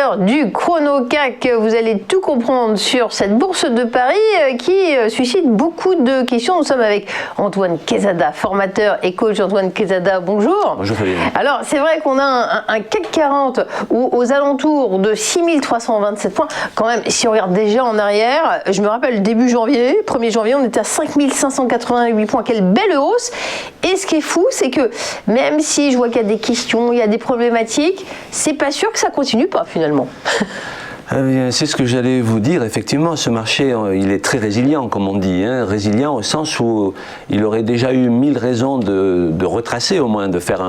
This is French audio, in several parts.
l'heure du chrono CAC. Vous allez tout comprendre sur cette bourse de Paris qui suscite beaucoup de questions. Nous sommes avec Antoine Quezada, formateur et coach. Antoine Quezada, bonjour. Bonjour Fabien. Alors c'est vrai qu'on a un CAC 40 aux alentours de 6327 points. Quand même, si on regarde déjà en arrière, je me rappelle début janvier, 1er janvier, on était à 5588 points. Quelle belle hausse. Et ce qui est fou, c'est que même si je vois qu'il y a des questions, il y a des problématiques, c'est pas sûr que ça continue pas finalement. C'est ce que j'allais vous dire. Effectivement, ce marché, il est très résilient, comme on dit. Résilient au sens où il aurait déjà eu 1000 raisons de retracer, au moins, de faire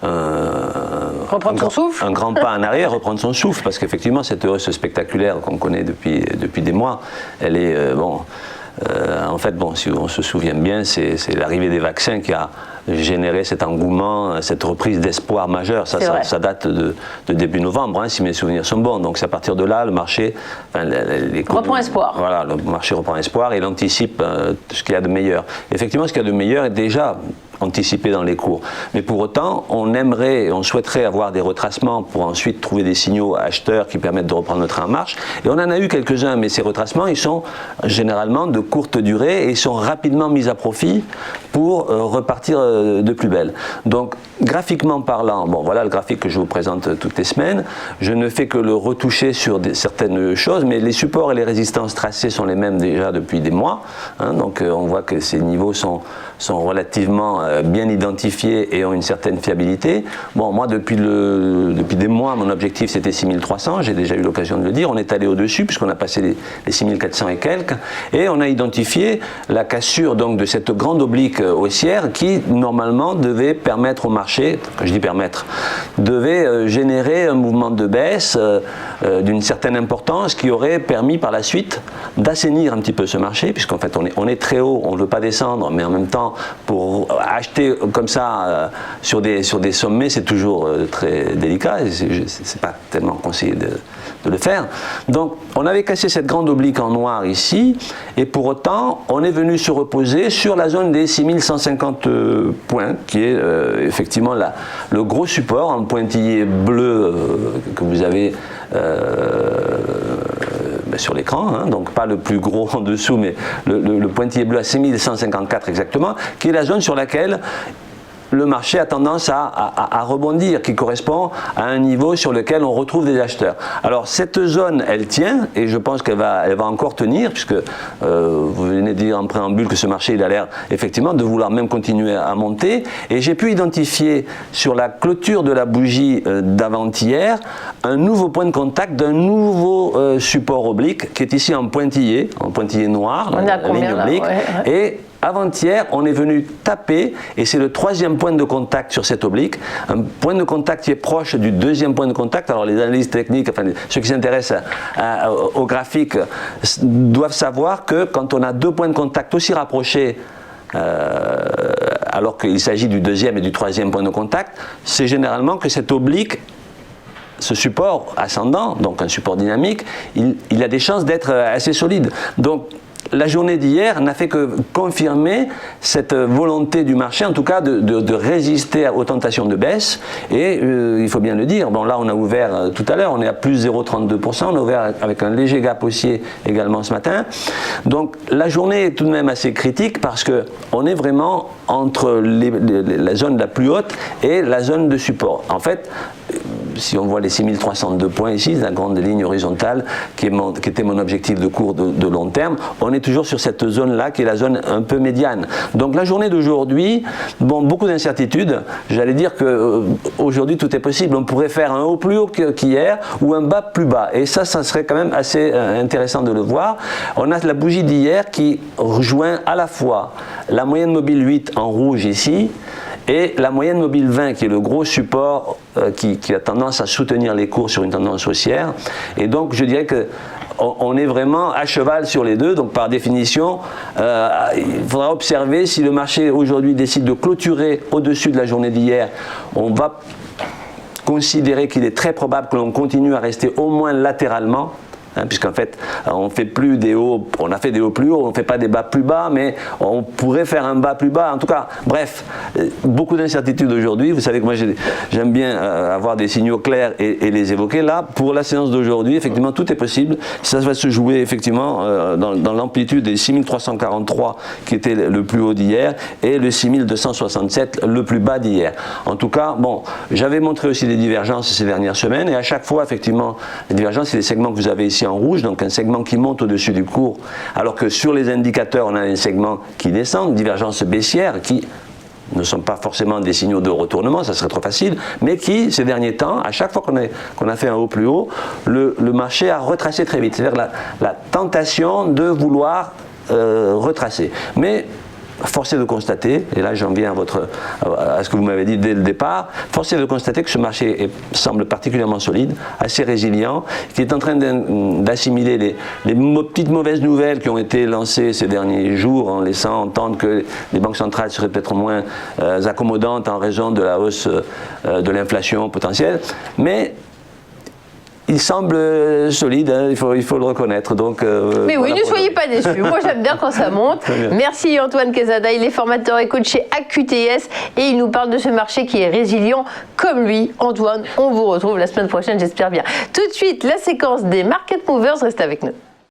reprendre son souffle. Un grand pas en arrière, reprendre son souffle, parce qu'effectivement, cette hausse spectaculaire qu'on connaît depuis des mois, elle est, en fait, si on se souvient bien, c'est l'arrivée des vaccins qui a généré cet engouement, cette reprise d'espoir majeur. Ça date de début novembre, si mes souvenirs sont bons. Donc c'est à partir de là, le marché reprend espoir. Voilà, le marché reprend espoir et il anticipe ce qu'il y a de meilleur. Effectivement, ce qu'il y a de meilleur est déjà anticipé dans les cours. Mais pour autant, on souhaiterait avoir des retracements pour ensuite trouver des signaux acheteurs qui permettent de reprendre le train en marche. Et on en a eu quelques-uns, mais ces retracements, ils sont généralement de courte durée et ils sont rapidement mis à profit pour repartir de plus belle. Donc, graphiquement parlant, voilà le graphique que je vous présente toutes les semaines. Je ne fais que le retoucher sur certaines choses, mais les supports et les résistances tracées sont les mêmes déjà depuis des mois. Donc, on voit que ces niveaux sont relativement bien identifiés et ont une certaine fiabilité. Moi, depuis des mois, mon objectif c'était 6300, j'ai déjà eu l'occasion de le dire. On est allé au-dessus puisqu'on a passé les 6400 et quelques, et on a identifié la cassure donc de cette grande oblique haussière qui, normalement, devait permettre au marché, quand je dis permettre, devait générer un mouvement de baisse d'une certaine importance qui aurait permis par la suite d'assainir un petit peu ce marché, puisqu'en fait on est très haut, on ne veut pas descendre, mais en même temps, pour acheter comme ça sur des sommets, c'est toujours très délicat, et c'est pas tellement conseillé de le faire. Donc on avait cassé cette grande oblique en noir ici, et pour autant on est venu se reposer sur la zone des 6150 points, qui est effectivement le gros support en pointillé bleu que vous avez sur l'écran, donc pas le plus gros en dessous, mais le pointillé bleu à 6154 exactement, qui est la zone sur laquelle le marché a tendance à rebondir, qui correspond à un niveau sur lequel on retrouve des acheteurs. Alors cette zone, elle tient, et je pense qu'elle va encore tenir, puisque vous venez de dire en préambule que ce marché, il a l'air effectivement de vouloir même continuer à monter, et j'ai pu identifier sur la clôture de la bougie d'avant-hier un nouveau point de contact d'un nouveau support oblique, qui est ici en pointillé noir, on la ligne oblique, et avant-hier, on est venu taper, et c'est le troisième point de contact sur cette oblique, un point de contact qui est proche du deuxième point de contact. Alors les analystes techniques, enfin ceux qui s'intéressent au graphique, doivent savoir que quand on a deux points de contact aussi rapprochés, alors qu'il s'agit du deuxième et du troisième point de contact, c'est généralement que cette oblique, ce support ascendant, donc un support dynamique, il a des chances d'être assez solide. Donc la journée d'hier n'a fait que confirmer cette volonté du marché, en tout cas de résister aux tentations de baisse. Et il faut bien le dire, là on a ouvert tout à l'heure, on est à plus 0,32%, on a ouvert avec un léger gap haussier également ce matin. Donc la journée est tout de même assez critique parce qu'on est vraiment entre la zone la plus haute et la zone de support. En fait, si on voit les 6302 points ici, la grande ligne horizontale qui était mon objectif de cours de long terme, on est toujours sur cette zone-là qui est la zone un peu médiane. Donc la journée d'aujourd'hui, beaucoup d'incertitudes. J'allais dire qu'aujourd'hui tout est possible. On pourrait faire un haut plus haut qu'hier ou un bas plus bas. Et ça serait quand même assez intéressant de le voir. On a la bougie d'hier qui rejoint à la fois la moyenne mobile 8 en rouge ici, et la moyenne mobile 20 qui est le gros support qui a tendance à soutenir les cours sur une tendance haussière. Et donc je dirais que on est vraiment à cheval sur les deux, donc par définition il faudra observer si le marché aujourd'hui décide de clôturer au-dessus de la journée d'hier. On va considérer qu'il est très probable que l'on continue à rester au moins latéralement puisqu'en fait, on fait plus des hauts, on a fait des hauts plus hauts, on ne fait pas des bas plus bas, mais on pourrait faire un bas plus bas. En tout cas, bref, beaucoup d'incertitudes aujourd'hui. Vous savez que moi, j'aime bien avoir des signaux clairs et les évoquer. Là, pour la séance d'aujourd'hui, effectivement, tout est possible. Ça va se jouer effectivement dans l'amplitude des 6343 qui était le plus haut d'hier et le 6267 le plus bas d'hier. En tout cas, bon, j'avais montré aussi des divergences ces dernières semaines et à chaque fois, effectivement, les divergences, c'est les segments que vous avez ici en rouge, donc un segment qui monte au-dessus du cours, alors que sur les indicateurs, on a un segment qui descend, divergence baissière, qui ne sont pas forcément des signaux de retournement, ça serait trop facile, mais qui, ces derniers temps, à chaque fois qu'on a fait un haut plus haut, le marché a retracé très vite. C'est-à-dire la tentation de vouloir retracer. Mais force est de constater, et là j'en viens à ce que vous m'avez dit dès le départ, force est de constater que ce marché semble particulièrement solide, assez résilient, qui est en train d'assimiler les petites mauvaises nouvelles qui ont été lancées ces derniers jours en laissant entendre que les banques centrales seraient peut-être moins accommodantes en raison de la hausse de l'inflation potentielle, mais il semble solide, hein, il faut le reconnaître. Donc, mais oui, ne soyez pas déçus. Moi, j'aime bien quand ça monte. Merci Antoine Quezada. Il est formateur et coach chez AQTS et il nous parle de ce marché qui est résilient comme lui. Antoine, on vous retrouve la semaine prochaine, j'espère bien. Tout de suite, la séquence des Market Movers. Restez avec nous.